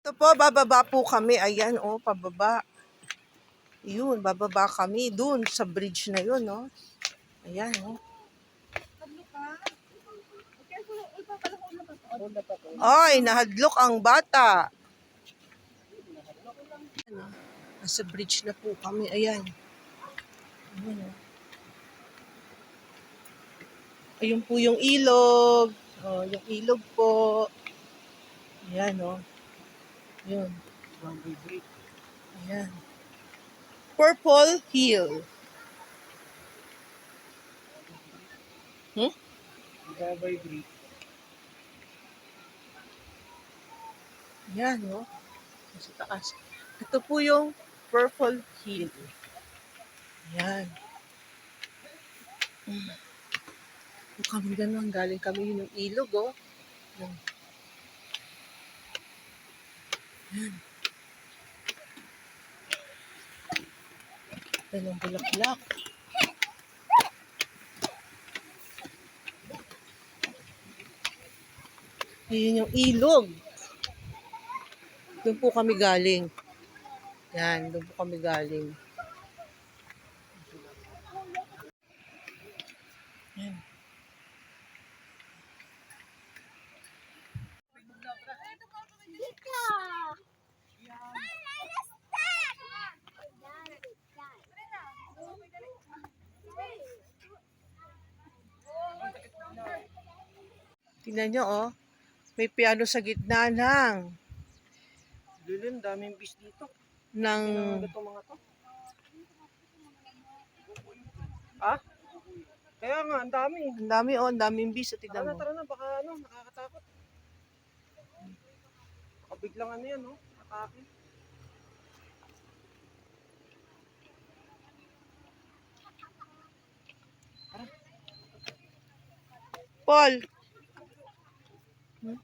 Ito po, bababa po kami. Ayan, oh, pababa. Yun, bababa kami dun sa bridge na yun, no? Ayan, oh. Ay, nahadlok ang bata. Nasa bridge na po kami. Ayan. Ayan, oh. Ayun po yung ilog. Oh, yung ilog po. Ayan, oh. Yun. Ayan. Purple Hill. Hmm? Ayan, oh. Sa taas. Ito po yung Purple Hill. Ayan. Kami ganun, galing kami yun yung ilog, oh. Yan. Yan. Yan ang bulaklak. Yun yung ilog. Doon po kami galing. Yan, doon po kami galing. Yan. Tingnan nyo, oh. May piano sa gitna Lulun, daming bis dito. ng Itong mga to. Ha? Kaya nga, ang dami. ang dami, oh. Ang daming bis. Tingnan mo. Tara na, baka nakakatakot. Baka biglang yan, no? Atake. Paul! Hmm?